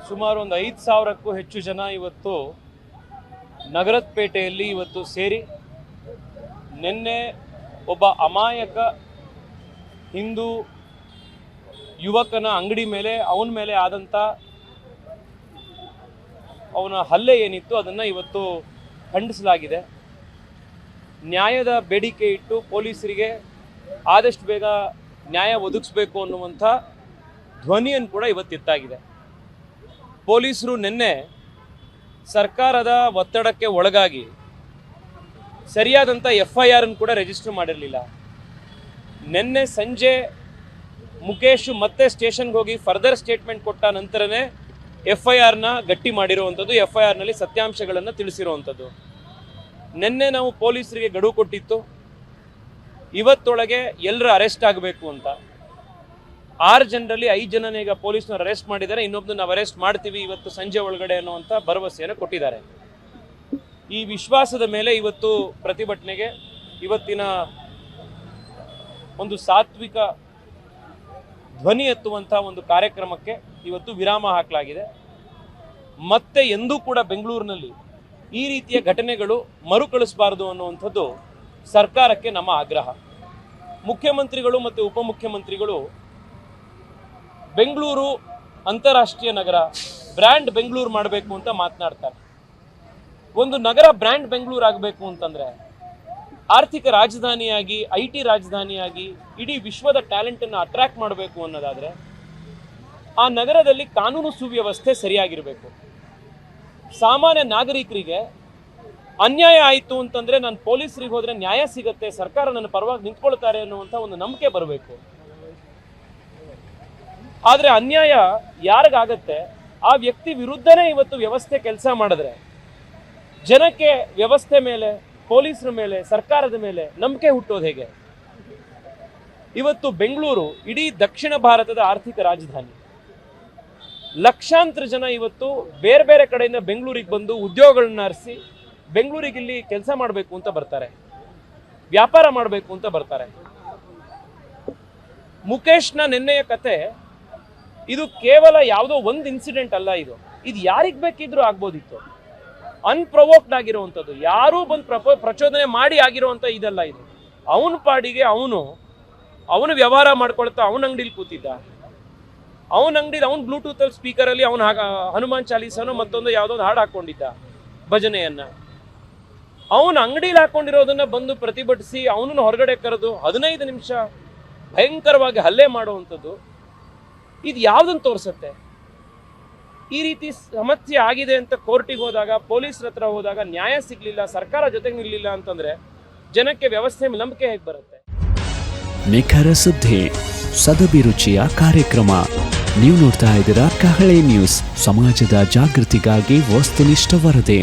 ಸುಮಾರು ಒಂದು 5,000ಕ್ಕೂ ಹೆಚ್ಚು ಜನ ಇವತ್ತು ನಗರದ ಪೇಟೆಯಲ್ಲಿ ಇವತ್ತು ಸೇರಿ ನಿನ್ನೆ ಒಬ್ಬ ಅಮಾಯಕ ಹಿಂದೂ ಯುವಕನ ಅಂಗಡಿ ಮೇಲೆ ಅವನ ಮೇಲೆ ಆದಂಥ ಅವನ ಹಲ್ಲೆ ಏನಿತ್ತು ಅದನ್ನು ಇವತ್ತು ಖಂಡಿಸಲಾಗಿದೆ. ನ್ಯಾಯದ ಬೇಡಿಕೆ ಇಟ್ಟು ಪೊಲೀಸರಿಗೆ ಆದಷ್ಟು ಬೇಗ ನ್ಯಾಯ ಒದಗಿಸಬೇಕು ಅನ್ನುವಂಥ ಧ್ವನಿಯನ್ನು ಕೂಡ ಇವತ್ತಿತ್ತಾಗಿದೆ. ಪೊಲೀಸರು ನಿನ್ನೆ ಸರ್ಕಾರದ ಒತ್ತಡಕ್ಕೆ ಒಳಗಾಗಿ ಸರಿಯಾದಂಥ FIR ಕೂಡ ರಿಜಿಸ್ಟರ್ ಮಾಡಿರಲಿಲ್ಲ. ನಿನ್ನೆ ಸಂಜೆ ಮುಖೇಶ್ ಮತ್ತೆ ಸ್ಟೇಷನ್ಗೆ ಹೋಗಿ ಫರ್ದರ್ ಸ್ಟೇಟ್ಮೆಂಟ್ ಕೊಟ್ಟ ನಂತರನೇ FIRನ ಗಟ್ಟಿ ಮಾಡಿರುವಂಥದ್ದು, FIRನಲ್ಲಿ ಸತ್ಯಾಂಶಗಳನ್ನು ತಿಳಿಸಿರುವಂಥದ್ದು. ನಿನ್ನೆ ನಾವು ಪೊಲೀಸರಿಗೆ ಗಡುವು ಕೊಟ್ಟಿತ್ತು, ಇವತ್ತೊಳಗೆ ಎಲ್ಲರೂ ಅರೆಸ್ಟ್ ಆಗಬೇಕು ಅಂತ. 6 ಜನರಲ್ಲಿ 5 ಜನನೇ ಈಗ ಪೊಲೀಸ್ನವ್ರು ಅರೆಸ್ಟ್ ಮಾಡಿದ್ದಾರೆ, ಇನ್ನೊಬ್ಬನ ನಾವು ಅರೆಸ್ಟ್ ಮಾಡ್ತೀವಿ ಇವತ್ತು ಸಂಜೆ ಒಳಗಡೆ ಅನ್ನುವಂಥ ಭರವಸೆಯನ್ನು ಕೊಟ್ಟಿದ್ದಾರೆ. ಈ ವಿಶ್ವಾಸದ ಮೇಲೆ ಇವತ್ತು ಪ್ರತಿಭಟನೆಗೆ, ಇವತ್ತಿನ ಒಂದು ಸಾತ್ವಿಕ ಧ್ವನಿ ಎತ್ತುವಂಥ ಒಂದು ಕಾರ್ಯಕ್ರಮಕ್ಕೆ ಇವತ್ತು ವಿರಾಮ ಹಾಕಲಾಗಿದೆ. ಮತ್ತೆ ಎಂದೂ ಕೂಡ ಬೆಂಗಳೂರಿನಲ್ಲಿ ಈ ರೀತಿಯ ಘಟನೆಗಳು ಮರುಕಳಿಸಬಾರದು ಅನ್ನುವಂಥದ್ದು ಸರ್ಕಾರಕ್ಕೆ ನಮ್ಮ ಆಗ್ರಹ. ಮುಖ್ಯಮಂತ್ರಿಗಳು ಮತ್ತು ಉಪಮುಖ್ಯಮಂತ್ರಿಗಳು ಬೆಂಗಳೂರು ಅಂತಾರಾಷ್ಟ್ರೀಯ ನಗರ, ಬ್ರ್ಯಾಂಡ್ ಬೆಂಗಳೂರು ಮಾಡಬೇಕು ಅಂತ ಮಾತನಾಡ್ತಾರೆ. ಒಂದು ನಗರ ಬ್ರ್ಯಾಂಡ್ ಬೆಂಗಳೂರು ಆಗಬೇಕು ಅಂತಂದ್ರೆ ಆರ್ಥಿಕ ರಾಜಧಾನಿಯಾಗಿ, IT ರಾಜಧಾನಿಯಾಗಿ ಇಡೀ ವಿಶ್ವದ ಟ್ಯಾಲೆಂಟನ್ನು ಅಟ್ರಾಕ್ಟ್ ಮಾಡಬೇಕು ಅನ್ನೋದಾದರೆ ಆ ನಗರದಲ್ಲಿ ಕಾನೂನು ಸುವ್ಯವಸ್ಥೆ ಸರಿಯಾಗಿರಬೇಕು. ಸಾಮಾನ್ಯ ನಾಗರಿಕರಿಗೆ ಅನ್ಯಾಯ ಆಯಿತು ಅಂತಂದರೆ ನಾನು ಪೊಲೀಸರಿಗೆ ಹೋದರೆ ನ್ಯಾಯ ಸಿಗುತ್ತೆ, ಸರ್ಕಾರ ನನ್ನ ಪರವಾಗಿ ನಿಂತ್ಕೊಳ್ತಾರೆ ಅನ್ನುವಂಥ ಒಂದು ನಂಬಿಕೆ ಬರಬೇಕು. ಆದರೆ ಅನ್ಯಾಯ ಯಾರಿಗಾಗತ್ತೆ ಆ ವ್ಯಕ್ತಿ ವಿರುದ್ಧನೇ ಇವತ್ತು ವ್ಯವಸ್ಥೆ ಕೆಲಸ ಮಾಡಿದ್ರೆ ಜನಕ್ಕೆ ವ್ಯವಸ್ಥೆ ಮೇಲೆ, ಪೊಲೀಸರ ಮೇಲೆ, ಸರ್ಕಾರದ ಮೇಲೆ ನಂಬಿಕೆ ಹುಟ್ಟೋದು ಹೇಗೆ? ಇವತ್ತು ಬೆಂಗಳೂರು ಇಡೀ ದಕ್ಷಿಣ ಭಾರತದ ಆರ್ಥಿಕ ರಾಜಧಾನಿ. ಲಕ್ಷಾಂತರ ಜನ ಇವತ್ತು ಬೇರೆ ಬೇರೆ ಕಡೆಯಿಂದ ಬೆಂಗಳೂರಿಗೆ ಬಂದು ಉದ್ಯೋಗಗಳನ್ನ ಅರಸಿ ಬೆಂಗಳೂರಿಗೆ ಇಲ್ಲಿ ಕೆಲಸ ಮಾಡಬೇಕು ಅಂತ ಬರ್ತಾರೆ, ವ್ಯಾಪಾರ ಮಾಡಬೇಕು ಅಂತ ಬರ್ತಾರೆ. ಮುಖೇಶ್ನ ನಿನ್ನೆಯ ಕತೆ ಇದು ಕೇವಲ ಯಾವುದೋ ಒಂದು ಇನ್ಸಿಡೆಂಟ್ ಅಲ್ಲ, ಇದು ಯಾರಿಗೆ ಬೇಕಿದ್ರೂ ಆಗ್ಬೋದಿತ್ತು. ಅನ್ಪ್ರವೋಕ್ಡ್ ಆಗಿರುವಂಥದ್ದು, ಯಾರೂ ಬಂದು ಪ್ರಚೋದನೆ ಮಾಡಿ ಆಗಿರುವಂಥ ಇದಲ್ಲ ಇದು. ಅವನ ಪಾಡಿಗೆ ಅವನು ವ್ಯವಹಾರ ಮಾಡ್ಕೊಳ್ತಾ ಅವನ ಅಂಗಡಿಲಿ ಕೂತಿದ್ದ, ಅವನ ಅಂಗಡಿಲಿ ಅವನ ಬ್ಲೂಟೂತಲ್ಲಿ ಸ್ಪೀಕರಲ್ಲಿ ಅವನು ಹನುಮಾನ್ ಚಾಲೀಸನೋ ಮತ್ತೊಂದು ಯಾವುದೋ ಒಂದು ಹಾಡು ಹಾಕ್ಕೊಂಡಿದ್ದ ಭಜನೆಯನ್ನ. ಅವನ ಅಂಗಡಿಲಿ ಹಾಕೊಂಡಿರೋದನ್ನ ಬಂದು ಪ್ರತಿಭಟಿಸಿ ಅವನನ್ನು ಹೊರಗಡೆ ಕರೆದು 15 ನಿಮಿಷ ಭಯಂಕರವಾಗಿ ಹಲ್ಲೆ ಮಾಡುವಂಥದ್ದು, ಇದು ಯಾವುದನ್ನು ತೋರಿಸುತ್ತೆ? ಈ ರೀತಿ ಸಮಸ್ಯೆ ಆಗಿದೆ ಅಂತ ಕೋರ್ಟಿಗೆ ಹೋದಾಗ, ಪೊಲೀಸರ ಹತ್ರ ಹೋದಾಗ ನ್ಯಾಯ ಸಿಗ್ಲಿಲ್ಲ, ಸರ್ಕಾರ ಜೊತೆಗೆ ನಿಲ್ಲಿಲ್ಲ ಅಂತಂದ್ರೆ ಜನಕ್ಕೆ ವ್ಯವಸ್ಥೆ ಮೇಲೆ ನಂಬಿಕೆ ಹೇಗೆ ಬರುತ್ತೆ? ನಿಖರ ಸುದ್ದಿ, ಸದಭಿರುಚಿಯ ಕಾರ್ಯಕ್ರಮ. ನೀವು ನೋಡ್ತಾ ಇದ್ದೀರಾ ಕಹಳೆ ನ್ಯೂಸ್, ಸಮಾಜದ ಜಾಗೃತಿಗಾಗಿ ವಸ್ತುನಿಷ್ಠ ವರದಿ.